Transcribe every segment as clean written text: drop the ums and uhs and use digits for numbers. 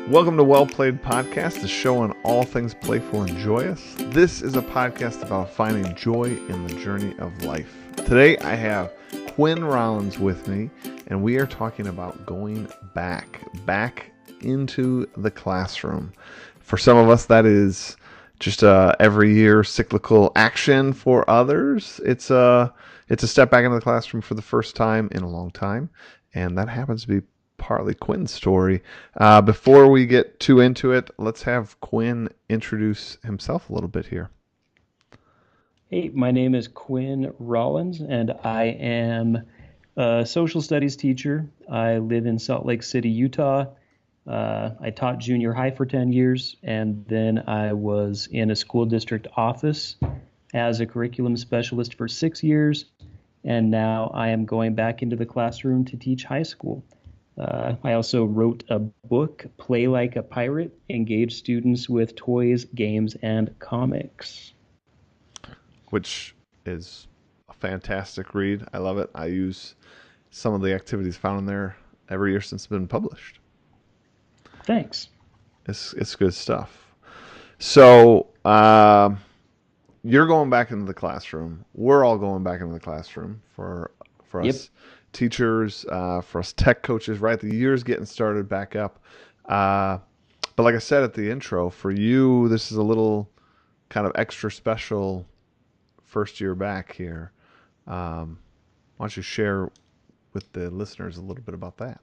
Welcome to Well Played Podcast, the show on all things playful and joyous. This is a podcast about finding joy in the journey of life. Today I have Quinn Rollins with me, and we are talking about going back into the classroom. For some of us, that is just every year cyclical action. For others, it's a step back into the classroom for the first time in a long time, and that happens to be partly Quinn's story. Before we get too into it, let's have Quinn introduce himself a little bit here. Hey, my name is Quinn Rollins, and I am a social studies teacher. I live in Salt Lake City, Utah. I taught junior high for 10 years, and then I was in a school district office as a curriculum specialist for 6 years, and now I am going back into the classroom to teach high school. I also wrote a book, Play Like a Pirate, engage students with toys, games, and comics. Which is a fantastic read. I love it. I use some of the activities found in there every year since it's been published. Thanks. It's good stuff. So you're going back into the classroom. We're all going back into the classroom for us. Yep. Teachers, for us tech coaches, right? The year's getting started back up. But like I said at the intro, for you, this is a little kind of extra special first year back here. Why don't you share with the listeners a little bit about that?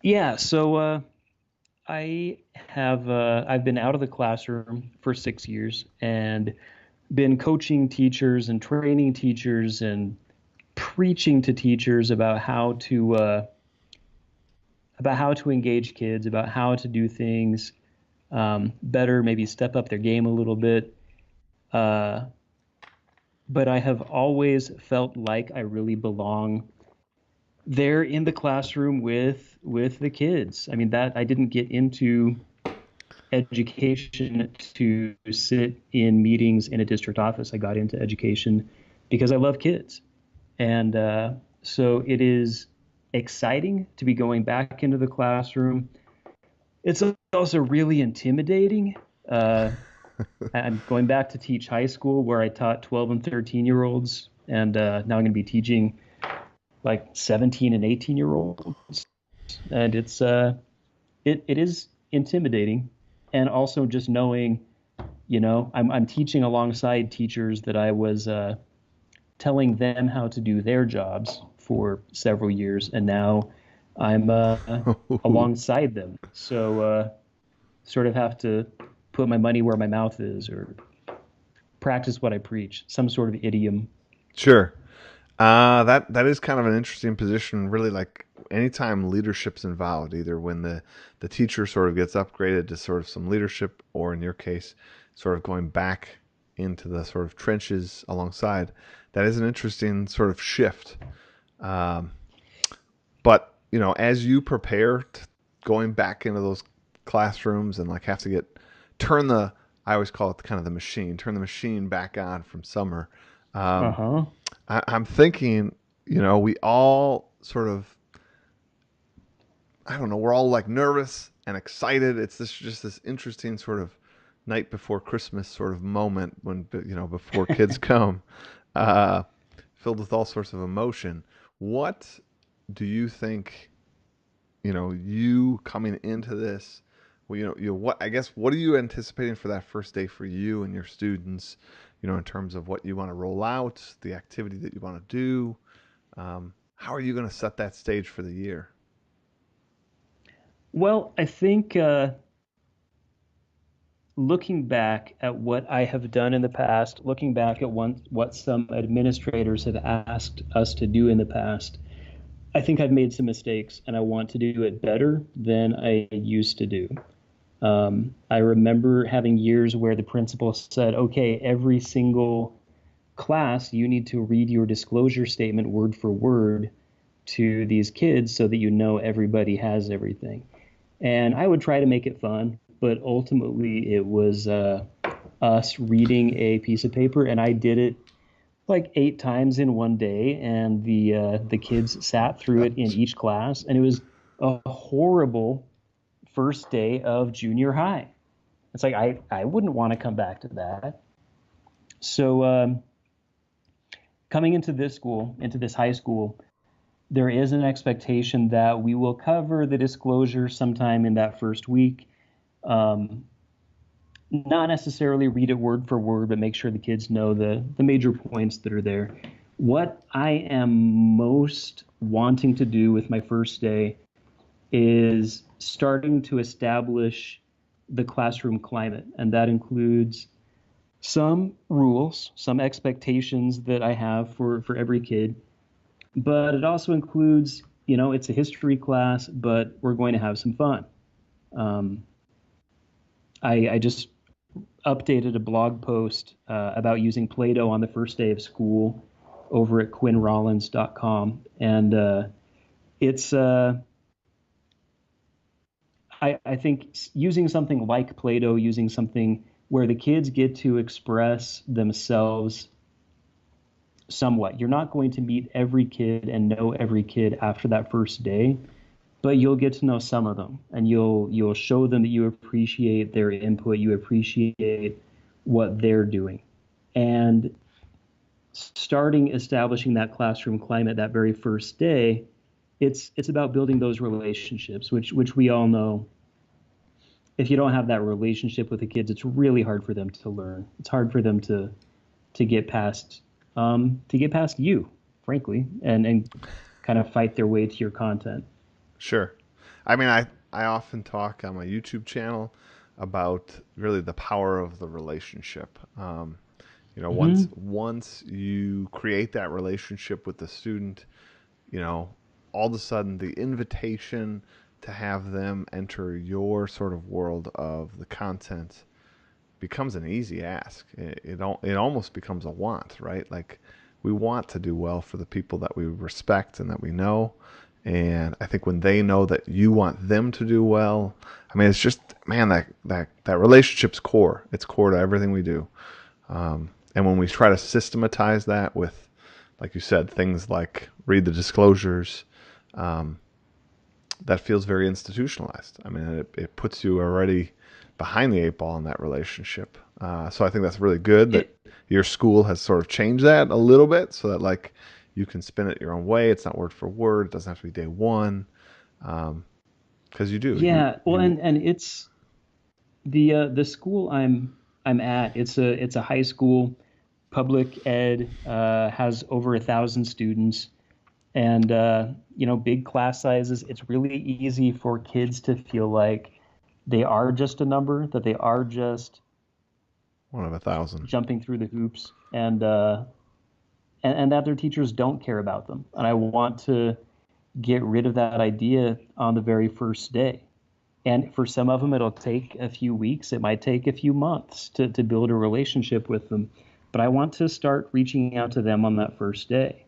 Yeah, so I've been out of the classroom for 6 years and been coaching teachers and training teachers and preaching to teachers about how to engage kids, about how to do things better, maybe step up their game a little bit. But I have always felt like I really belong there in the classroom with the kids. I mean, that I didn't get into education to sit in meetings in a district office. I got into education because I love kids. And so it is exciting to be going back into the classroom. It's also really intimidating. I'm going back to teach high school where I taught 12 and 13-year-olds, and now I'm going to be teaching like 17 and 18-year-olds. And it is intimidating. And also just knowing, I'm teaching alongside teachers that I was telling them how to do their jobs for several years, and now I'm alongside them. So sort of have to put my money where my mouth is, or practice what I preach, some sort of idiom. Sure. That is kind of an interesting position, really. Like anytime leadership's involved, either when the teacher sort of gets upgraded to sort of some leadership, or in your case, sort of going back into the sort of trenches alongside, that is an interesting sort of shift. But, as you prepare going back into those classrooms and like have to I always call it kind of turn the machine back on from summer. I'm thinking, we all sort of, I don't know, we're all like nervous and excited. It's just this interesting sort of night before Christmas sort of moment when, before kids come, filled with all sorts of emotion. What do you think, you coming into this, what are you anticipating for that first day for you and your students, in terms of what you want to roll out, the activity that you want to do? How are you going to set that stage for the year? Well, I think looking back at what I have done in the past, looking back at what some administrators have asked us to do in the past, I think I've made some mistakes, and I want to do it better than I used to do. I remember having years where the principal said, okay, every single class, you need to read your disclosure statement word for word to these kids so that everybody has everything. And I would try to make it fun, but ultimately it was us reading a piece of paper, and I did it like 8 times in one day, and the kids sat through it in each class, and a horrible first day of junior high. It's like I wouldn't want to come back to that. So coming into this school, into this high school, there is an expectation that we will cover the disclosure sometime in that first week. Um, Not necessarily read it word for word, but make sure the kids know the major points that are there. What I am most wanting to do with my first day is starting to establish the classroom climate, and that includes some rules, some expectations that I have for every kid, but it also includes, it's a history class, but we're going to have some fun. Um, I just updated a blog post about using Play-Doh on the first day of school over at quinrollins.com. And it's, I think using something like Play-Doh, using something where the kids get to express themselves somewhat. You're not going to meet every kid and know every kid after that first day, but you'll get to know some of them, and you'll show them that you appreciate their input, you appreciate what they're doing. And starting establishing that classroom climate that very first day, it's about building those relationships, which we all know. If you don't have that relationship with the kids, it's really hard for them to learn. It's hard for them to get past you, frankly, and kind of fight their way to your content. Sure. I mean, I often talk on my YouTube channel about really the power of the relationship. Mm-hmm. Once you create that relationship with the student, you know, all of a sudden the invitation to have them enter your sort of world of the content becomes an easy ask. It almost becomes a want, right? Like we want to do well for the people that we respect and that we know. And I think when they know that you want them to do well, I mean, it's just, man, that relationship's core. It's core to everything we do. And when we try to systematize that with, like you said, things like read the disclosures, um, that feels very institutionalized. I mean, it puts you already behind the eight ball in that relationship. So I think that's really good that It, your school has sort of changed that a little bit so that like you can spin it your own way. It's not word for word. It doesn't have to be day one. Because you do. yeah, well, You and it's the school I'm at. It's a high school, public ed, has over 1,000 students, and big class sizes. It's really easy for kids to feel like they are just a number, that they are just one of 1,000. jumping through the hoops, and that their teachers don't care about them. And I want to get rid of that idea on the very first day. And for some of them, it'll take a few weeks. It might take a few months to build a relationship with them. But I want to start reaching out to them on that first day.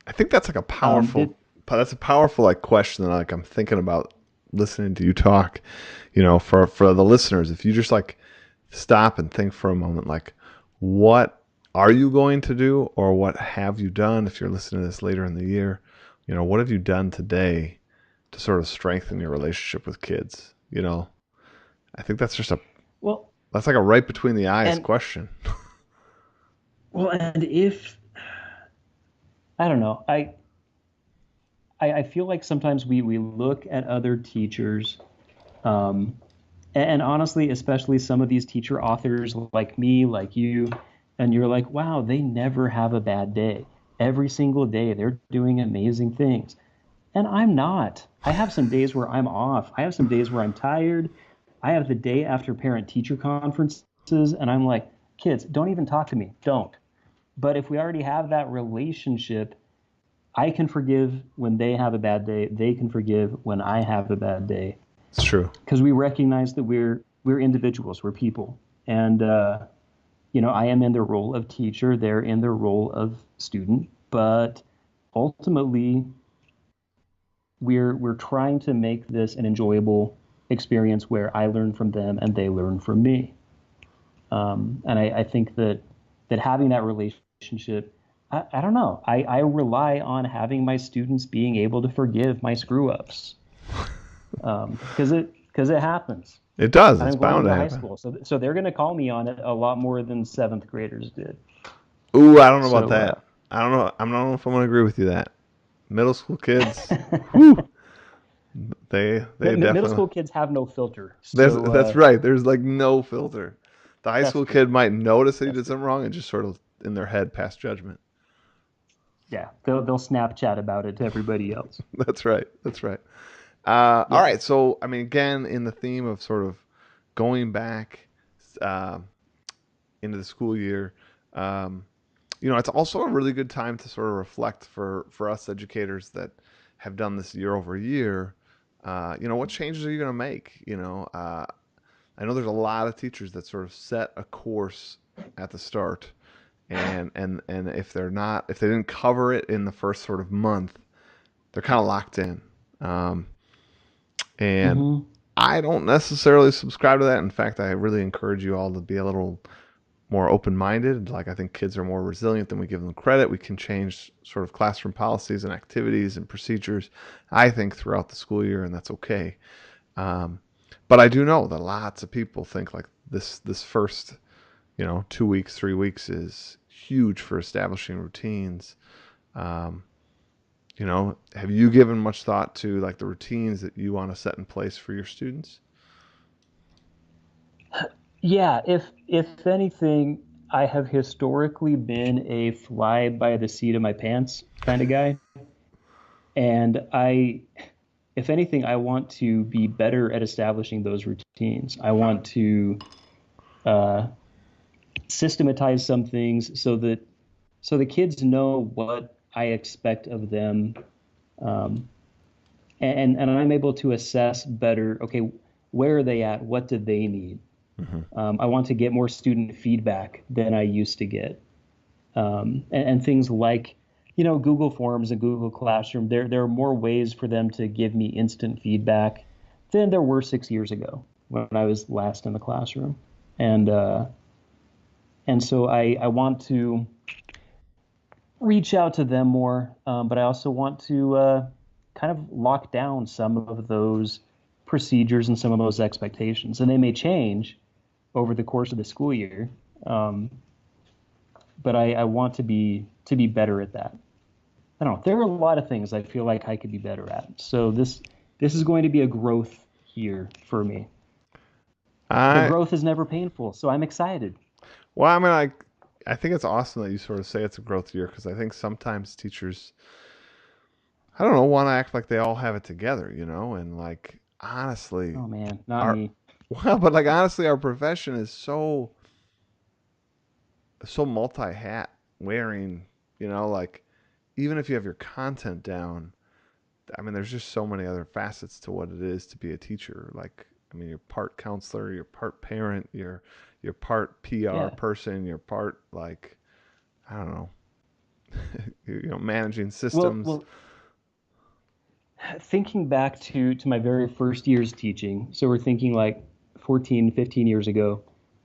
I think that's like a Um, powerful. did, That's a powerful like question that like I'm thinking about listening to you talk. You know, for the listeners, if you just like stop and think for a moment, like what are you going to do, or what have you done? If you're listening to this later in the year, you know, what have you done today to sort of strengthen your relationship with kids? You know, I think well, that's like a right between the eyes and question. and if I don't know, I feel like sometimes we look at other teachers, um, and honestly, especially some of these teacher authors like me, like you, and you're like, wow, they never have a bad day. Every single day, they're doing amazing things. And I'm not. I have some days where I'm off. I have some days where I'm tired. I have the day after parent teacher conferences, and I'm like, kids, don't even talk to me. Don't. But if we already have that relationship, I can forgive when they have a bad day. They can forgive when I have a bad day, It's true. because we recognize that we're individuals, we're people, and I am in the role of teacher. They're in the role of student, but ultimately, we're trying to make this an enjoyable experience where I learn from them and they learn from me. And I think that having that relationship I don't know. I rely on having my students being able to forgive my screw ups, because it happens. It does. And It's I'm going bound to into high happen. school, so they're going to call me on it a lot more than seventh graders did. Ooh, I don't know about So that. I don't know. I don't know if I'm gonna agree with you that middle school kids. Whew, they middle definitely. school kids have no filter. That's right. There's like no filter. The high That's school true. kid might notice that he That's did true. something wrong and just sort of in their head pass judgment. Yeah, they'll Snapchat about it to everybody else. That's right. That's right. All Yeah. right. So, I mean, again, in the theme of sort of going back uh, into the school year, um, it's also a really good time to sort of reflect for us educators that have done this year over year. What changes are you going to make? I know there's a lot of teachers that sort of set a course at the start, and if they didn't cover it in the first sort of month, they're kind of locked in. Um, and Hmm. I don't necessarily subscribe to that. In fact, I really encourage you all to be a little more open-minded. Like, I think kids are more resilient than we give them credit. We can change sort of classroom policies and activities and procedures, I think, throughout the school year, and that's okay. Um, but I do know that lots of people think like this first 2 weeks, 3 weeks is huge for establishing routines. Um, have you given much thought to like the routines that you want to set in place for your students? Yeah, if anything, I have historically been a fly by the seat of my pants kind of guy. And if anything, I want to be better at establishing those routines. I want to uh, systematize some things so the kids know what I expect of them, um, and I'm able to assess better. Okay, where are they at? What do they need? Mm-hmm. I want to get more student feedback than I used to get, and things like Google Forms and Google Classroom. There are more ways for them to give me instant feedback than there were 6 years ago when I was last in the classroom, and uh, and so I want to reach out to them more, but I also want to kind of lock down some of those procedures and some of those expectations, and they may change over the course of the school year. Um, but I want to be better at that. I don't know. There are a lot of things I feel like I could be better at. So this is going to be a growth year for me. But I growth is never painful, so I'm excited. Well, I mean, I think it's awesome that you sort of say it's a growth year because I think sometimes teachers, I don't know, want to act like they all have it together, and like honestly, Oh man, not our me. but like honestly, our profession is so multi-hat wearing, like even if you have your content down, I mean, there's just so many other facets to what it is to be a teacher. Like, I mean, you're part counselor, you're part parent, you're part PR Yeah. person, you're part like I don't know, managing Well, systems. well, thinking back to my very first years teaching, so we're thinking like 14, 15 years ago,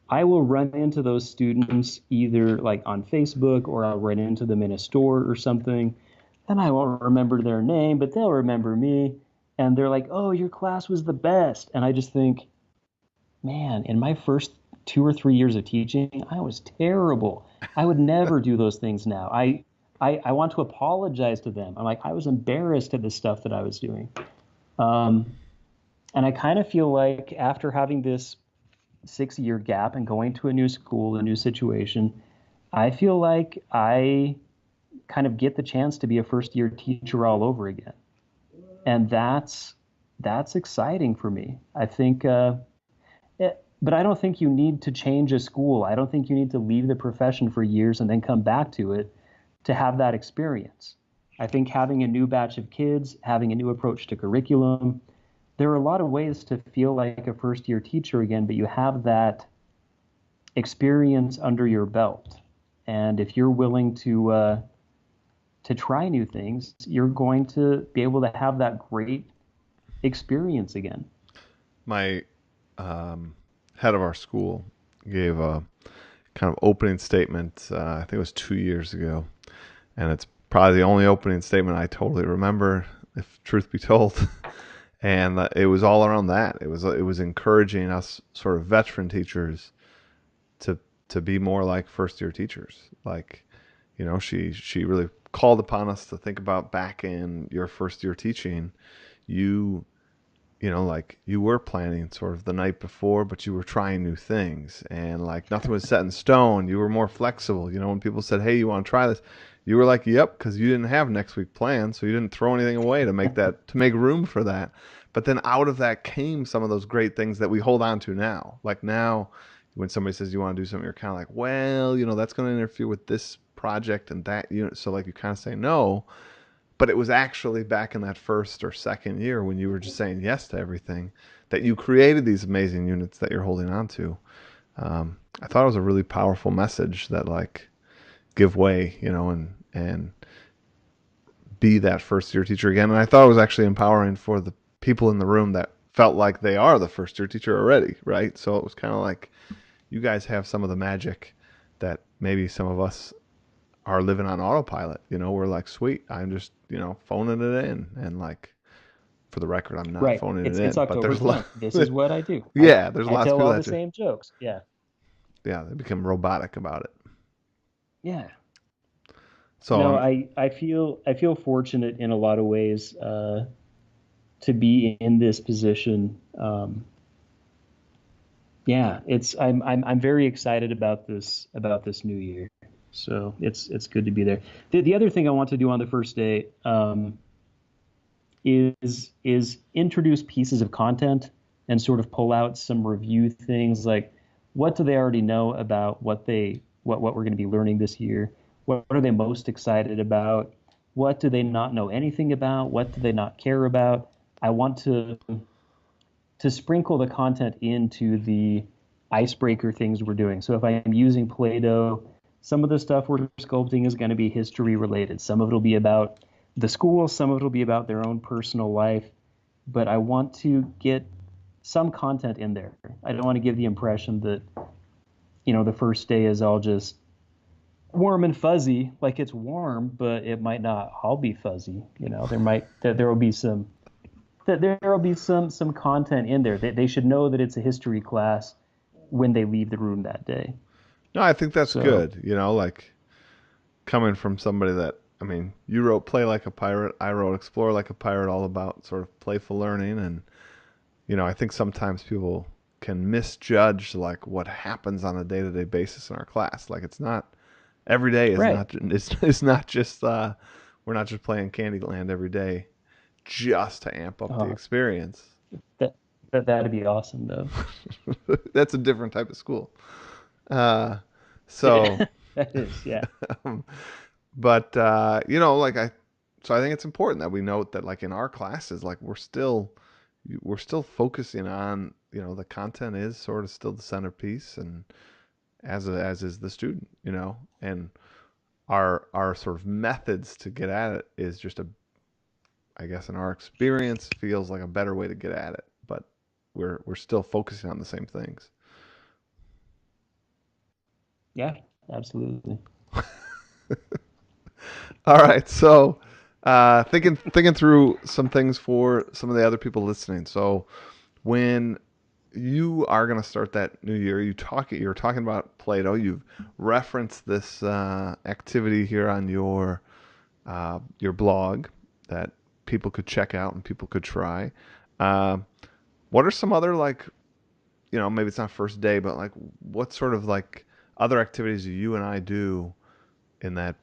I will run into those students either like on Facebook or I'll run into them in a store or something. And I won't remember their name, but they'll remember me. And they're like, oh, your class was the best. And I just think, man, in my first 2 or 3 years of teaching, I was terrible. I would never do those things now. I want to apologize to them. I'm like, I was embarrassed at the stuff that I was doing. Um, and I kind of feel like after having this 6 year gap and going to a new school, a new situation, I feel like I kind of get the chance to be a first year teacher all over again. And that's exciting for me. I think but I don't think you need to change a school. I don't think you need to leave the profession for years and then come back to it to have that experience. I think having a new batch of kids, having a new approach to curriculum, there are a lot of ways to feel like a first year teacher again, but you have that experience under your belt. And if you're willing to try new things, you're going to be able to have that great experience again. My um, head of our school gave a kind of opening statement. I think it was 2 years ago, and it's probably the only opening statement I totally remember, if truth be told. And it was all around that. It was encouraging us sort of veteran teachers to to be more like first year teachers. Like, she really called upon us to think about back in your first year teaching. You like you were planning sort of the night before, but you were trying new things, and like nothing was set in stone. You were more flexible. When people said, "Hey, you want to try this?" You were like, "Yep," because you didn't have next week planned, so you didn't throw anything away to make room for that. But then out of that came some of those great things that we hold on to now. Like now, when somebody says you want to do something, you're kind of like, well, that's going to interfere with this project and that. So like you kind of say no, but it was actually back in that first or second year when you were just saying yes to everything that you created these amazing units that you're holding on to. I thought it was a really powerful message that like give way, and be that first year teacher again. And I thought it was actually empowering for the people in the room that felt like they are the first year teacher already, right? So it was kind of like you guys have some of the magic that maybe some of us are living on autopilot. We're like, sweet, I'm just, phoning it in. And like, for the record, I'm not Right. phoning it It's in, but October there's a lot, 10th. This is what I do. yeah, there's I lots of tell people all the that just, same jokes. Yeah. yeah, they become robotic about it. Yeah. So, No, I feel fortunate in a lot of ways to be in this position. Yeah, I'm very excited about this new year. So it's good to be there. The other thing I want to do on the first day is introduce pieces of content and sort of pull out some review things like what do they already know about what we're going to be learning this year? What are they most excited about? What do they not know anything about? What do they not care about? I want to sprinkle the content into the icebreaker things we're doing. So if I am using Play-Doh, some of the stuff we're sculpting is going to be history related. Some of it will be about the school, some of it will be about their own personal life. But I want to get some content in there. I don't want to give the impression that, the first day is all just warm and fuzzy, like it's warm, but it might not all be fuzzy. There will be some content in there. They should know that it's a history class when they leave the room that day. no, I think that's So good. Like coming from somebody that, I mean, you wrote Play Like a Pirate, I wrote Explore Like a Pirate, all about sort of playful learning. And, I think sometimes people can misjudge like what happens on a day-to-day basis in our class. Like it's not every day is right, not it's not just we're not just playing Candyland every day just to amp up the uh, experience. that that'd be awesome though. That's a different type of school. Uh, so, That is, yeah, but like so I think it's important that we note that like in our classes, like we're still focusing on, the content is sort of still the centerpiece, and as is the student, and our sort of methods to get at it is just I guess in our experience feels like a better way to get at it, but we're still focusing on the same things. yeah, absolutely. All right, so thinking through some things for some of the other people listening. So when you are going to start that new year, you're talking about Play-Doh. You've referenced this activity here on your blog that people could check out and people could try. Uh, what are some other like, maybe it's not first day, but like what sort of like other activities do you and I do in that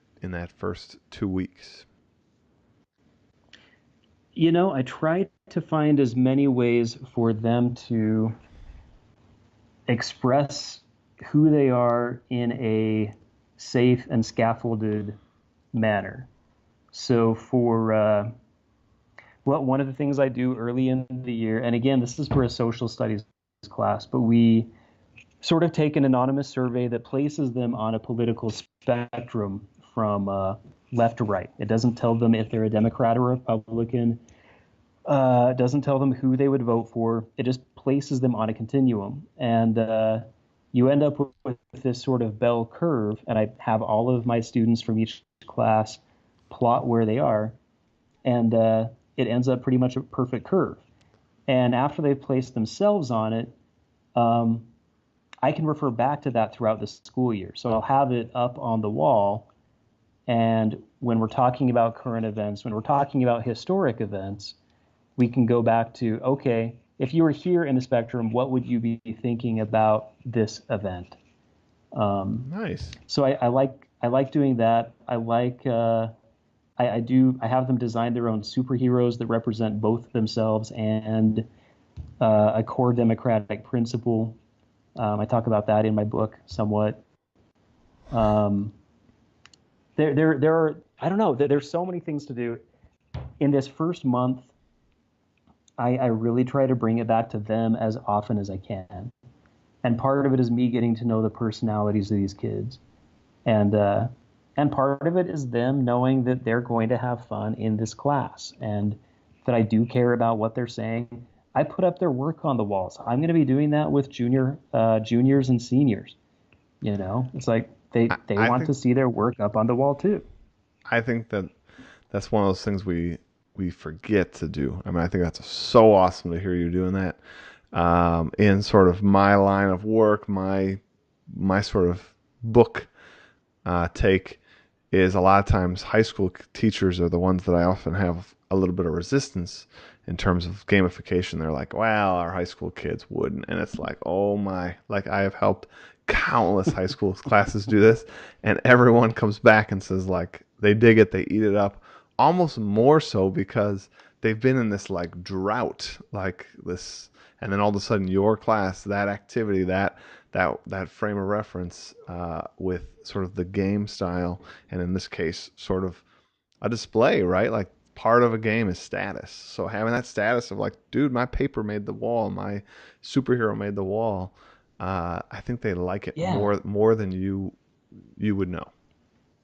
first 2 weeks? I try to find as many ways for them to express who they are in a safe and scaffolded manner. So for well, one of the things I do early in the year, and again, this is for a social studies class, but we sort of take an anonymous survey that places them on a political spectrum from left to right. It doesn't tell them if they're a Democrat or a Republican. It doesn't tell them who they would vote for. It just places them on a continuum. And you end up with this sort of bell curve. And I have all of my students from each class plot where they are, and it ends up pretty much a perfect curve. And after they've placed themselves on it, um, I can refer back to that throughout the school year. So I'll have it up on the wall. And when we're talking about current events, when we're talking about historic events, we can go back to, okay, if you were here in the spectrum, what would you be thinking about this event? Nice. So I like doing that. I have them design their own superheroes that represent both themselves and a core democratic principle. I talk about that in my book somewhat. Um, there are, I don't know, there's so many things to do. In this first month, I really try to bring it back to them as often as I can. And part of it is me getting to know the personalities of these kids. And part of it is them knowing that they're going to have fun in this class and that I do care about what they're saying. I put up their work on the walls. I'm going to be doing that with juniors and seniors. You know, it's like they I want think to see their work up on the wall too. I think that that's one of those things we forget to do. I mean, I think that's so awesome to hear you doing that. In sort of my line of work, my sort of book take is a lot of times high school teachers are the ones that I often have a little bit of resistance in terms of gamification. They're like, well, our high school kids wouldn't. And it's like, oh my, like I have helped countless high school classes do this. And everyone comes back and says like, they dig it, they eat it up, almost more so because they've been in this like drought, like this, and then all of a sudden your class, that activity, that frame of reference with sort of the game style, and in this case, sort of a display, right? Like part of a game is status. So having that status of like, dude, my paper made the wall, my superhero made the wall. I think they like it Yeah. more than you would know.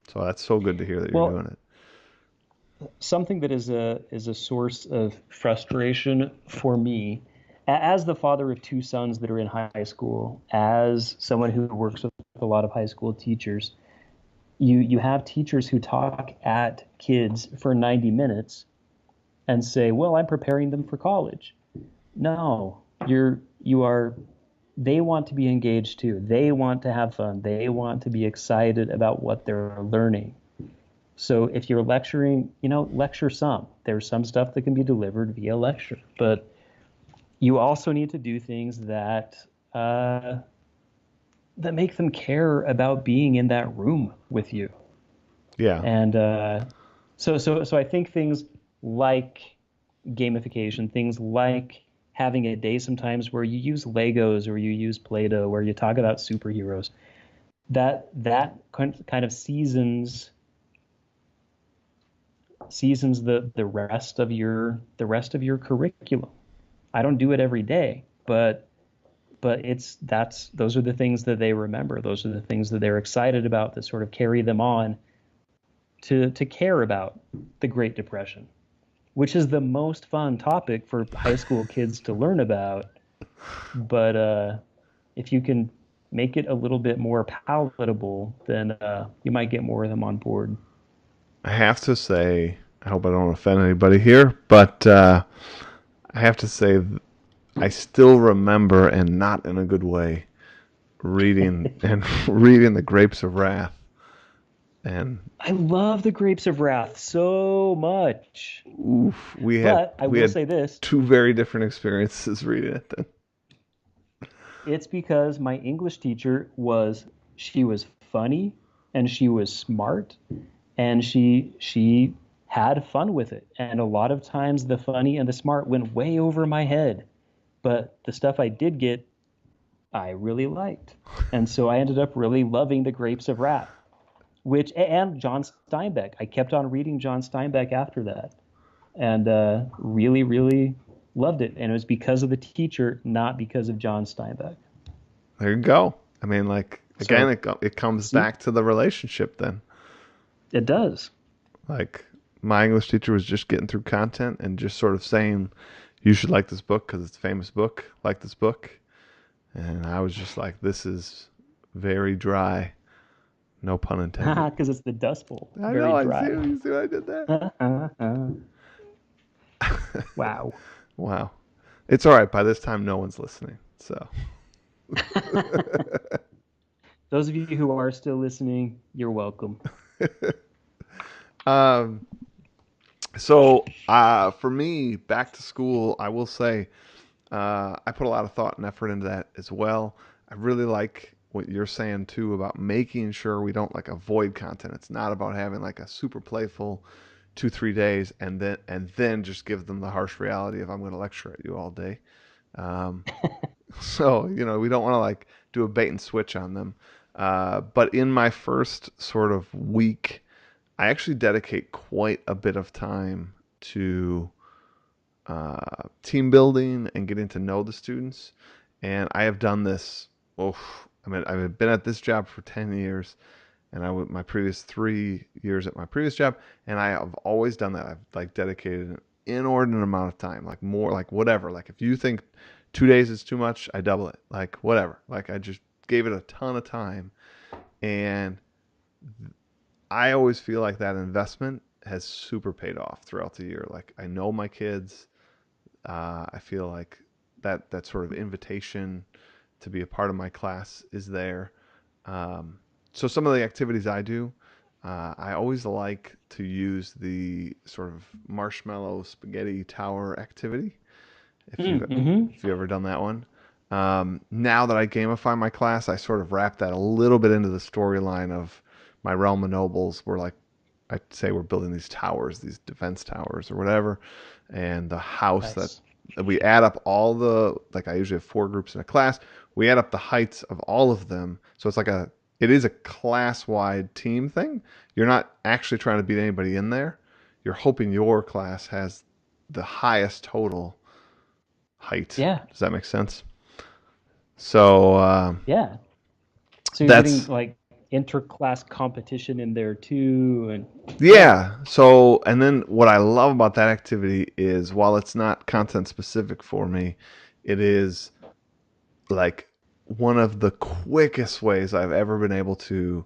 So that's so good to hear that you're Well, doing it. something that is a source of frustration for me, as the father of two sons that are in high school, as someone who works with a lot of high school teachers, you have teachers who talk at kids for 90 minutes and say, "Well, I'm preparing them for college." No, you are. They want to be engaged too. They want to have fun. They want to be excited about what they're learning. So if you're lecturing, lecture some. There's some stuff that can be delivered via lecture, but you also need to do things uh, that make them care about being in that room with you. Yeah. And so I think things like gamification, things like having a day sometimes where you use Legos or you use Play-Doh, where you talk about superheroes, that kind of seasons the rest of your curriculum. I don't do it every day, but those are the things that they remember. Those are the things that they're excited about that sort of carry them on to care about the Great Depression, which is the most fun topic for high school kids to learn about. But if you can make it a little bit more palatable, then you might get more of them on board. I have to say, I hope I don't offend anybody here, but I have to say, I still remember, and not in a good way, reading and reading The Grapes of Wrath. And I love the Grapes of Wrath so much. oof, But I we will had say this, two very different experiences reading it. Then. it's because my English teacher she was funny and she was smart and she had fun with it. And a lot of times the funny and the smart went way over my head. But the stuff I did get, I really liked. And so I ended up really loving the Grapes of Wrath, and John Steinbeck. I kept on reading John Steinbeck after that and really, really loved it. And it was because of the teacher, not because of John Steinbeck. There you go. I mean, like again, So, it comes see, back to the relationship. Then, it does. like my English teacher was just getting through content and just sort of saying, "You should like this book because it's a famous book. Like this book." And I was just like, "This is very dry. No pun intended. Because it's the Dust Bowl. I Very know. I see. dry. You see what I did there? Wow. Wow. It's all right. By this time, no one's listening. So. Those of you who are still listening, you're welcome. um. For me, back to school, I will say, I put a lot of thought and effort into that as well. I really like what you're saying too about making sure we don't like avoid content. It's not about having like a super playful 2 3 days and then just give them the harsh reality of I'm going to lecture at you all day. Um, so we don't want to like do a bait and switch on them. But in my first sort of week, I actually dedicate quite a bit of time to team building and getting to know the students. And I have done this. Oh, I mean, I've been at this job for 10 years, and my previous 3 years at my previous job, and I have always done that. I've like dedicated an inordinate amount of time, like more, like whatever. Like if you think 2 days is too much, I double it. Like whatever. Like I just gave it a ton of time, and I always feel like that investment has super paid off throughout the year. Like I know my kids. I feel like that sort of invitation to be a part of my class is there. So some of the activities I do, I always like to use the sort of marshmallow spaghetti tower activity. Mm-hmm. If you've ever done that one. Now that I gamify my class, I sort of wrap that a little bit into the storyline of my realm of nobles. Where like I'd say we're building these towers, these defense towers or whatever, and the house that Nice. we add up all the like I usually have 4 groups in a class. We add up the heights of all of them, so it is a class wide team thing. You're not actually trying to beat anybody in there. You're hoping your class has the highest total height. Yeah. Does that make sense? So Yeah. So you're getting that's like inter-class competition in there too, and yeah. yeah. So, and then what I love about that activity is while it's not content specific for me, it is like one of the quickest ways I've ever been able to,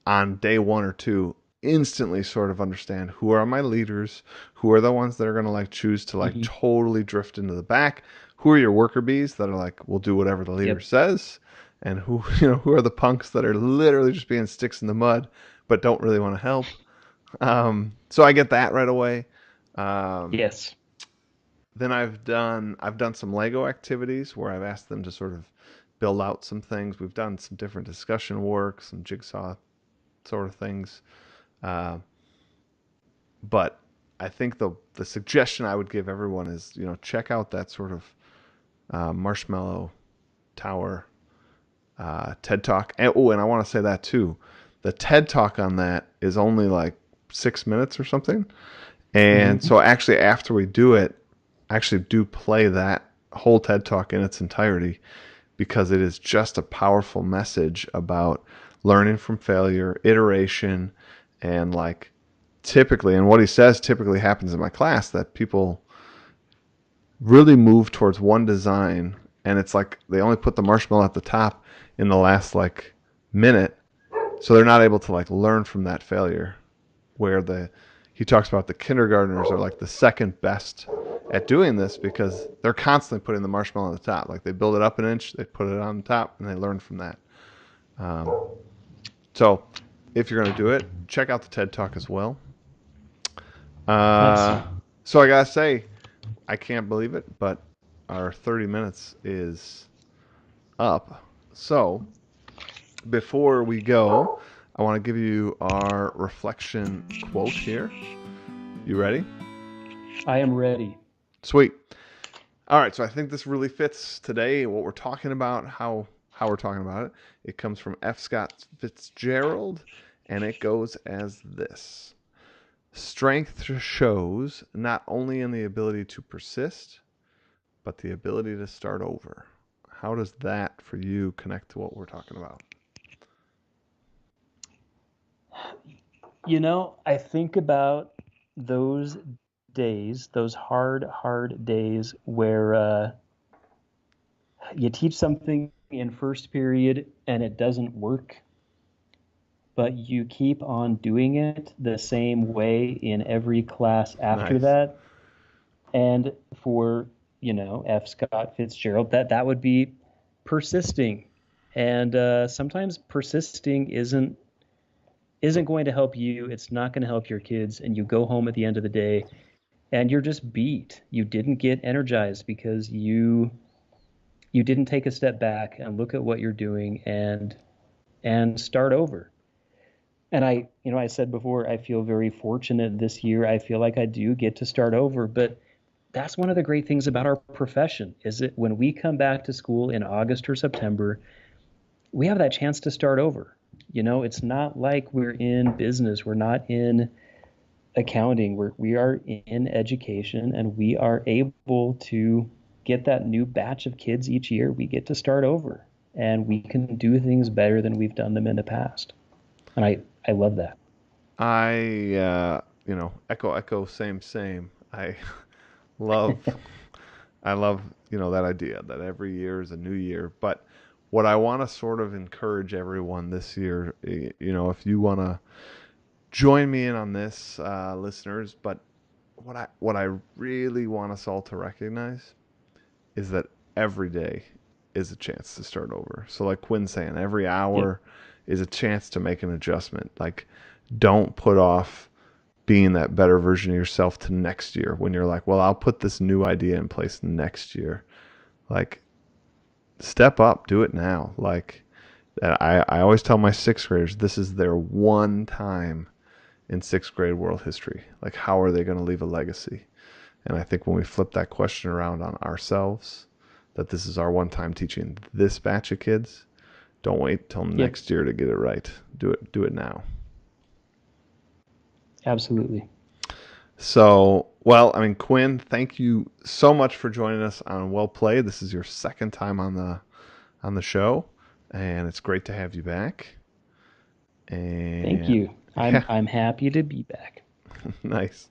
on day 1 or 2, instantly sort of understand who are my leaders, who are the ones that are going to like choose to like Hmm. totally drift into the back, who are your worker bees that are like, will do whatever the leader Yep. says, and who, who are the punks that are literally just being sticks in the mud, but don't really want to help. So I get that right away. Um, Yes. then I've done some Lego activities where I've asked them to sort of build out some things. We've done some different discussion work, some jigsaw sort of things. Uh, but I think the suggestion I would give everyone is check out that sort of marshmallow tower TED talk. And I want to say that too. The TED talk on that is only like 6 minutes or something. And Hmm. so actually after we do it, I actually do play that whole TED talk in its entirety because it is just a powerful message about learning from failure, iteration, and like typically, and what he says typically happens in my class that people really move towards one design and it's like they only put the marshmallow at the top in the last like minute, so they're not able to like learn from that failure where he talks about the kindergartners are like the second best at doing this because they're constantly putting the marshmallow on the top. Like they build it up an inch, they put it on the top, and they learn from that. Um, so if you're going to do it, check out the TED Talk as well. Nice. Uh, so I got to say, I can't believe it, but our 30 minutes is up. So before we go, I want to give you our reflection quote here. You ready? I am ready. Sweet. All right, so I think this really fits today what we're talking about, how we're talking about it. It comes from F. Scott Fitzgerald, and it goes as this: Strength shows not only in the ability to persist, but the ability to start over. How does that for you connect to what we're talking about? I think about those days, those hard days where you teach something in first period and it doesn't work, but you keep on doing it the same way in every class after Nice. that. And for, F. Scott Fitzgerald, that would be persisting. And sometimes persisting isn't going to help you. It's not going to help your kids. And you go home at the end of the day and you're just beat. You didn't get energized because you didn't take a step back and look at what you're doing and start over. And I said before, I feel very fortunate this year. I feel like I do get to start over, but that's one of the great things about our profession is that when we come back to school in August or September, we have that chance to start over. It's not like we're in business. We're not in accounting. We are in education, and we are able to get that new batch of kids each year. We get to start over, and we can do things better than we've done them in the past. And I love that. Echo, same. Love, I love, that idea that every year is a new year. But what I want to sort of encourage everyone this year, if you want to join me in on this, listeners, but what I really want us all to recognize is that every day is a chance to start over. So like Quinn's saying, every Yeah. hour is a chance to make an adjustment. Like, don't put off being that better version of yourself to next year when you're like, well, I'll put this new idea in place next year. Like, step up, do it now. Like, I always tell my sixth graders, this is their one time in sixth grade world history. Like, how are they going to leave a legacy? And I think when we flip that question around on ourselves, that this is our one time teaching this batch of kids, don't wait till Yep. next year to get it right. Do it now. Absolutely. So, well, I mean, Quinn, thank you so much for joining us on Well Played. This is your second time on the show, and it's great to have you back. Thank And you. I'm yeah, I'm happy to be back. nice.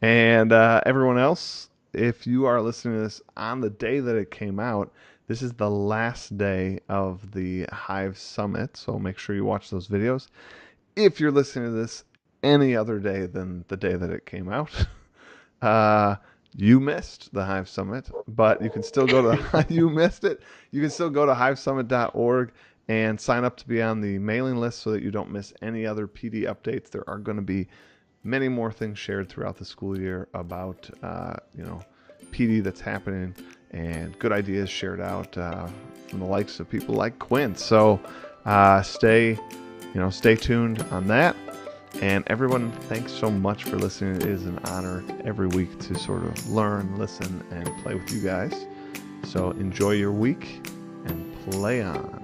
And everyone else, if you are listening to this on the day that it came out, this is the last day of the Hive Summit. So make sure you watch those videos. If you're listening to this any other day than the day that it came out, uh, you missed the Hive Summit, but you can still go to you missed it. You can still go to hivesummit.org and sign up to be on the mailing list so that you don't miss any other PD updates. There are going to be many more things shared throughout the school year about PD that's happening and good ideas shared out from the likes of people like Quinn. So stay tuned on that. And everyone, thanks so much for listening. It is an honor every week to sort of learn, listen, and play with you guys. So enjoy your week and play on.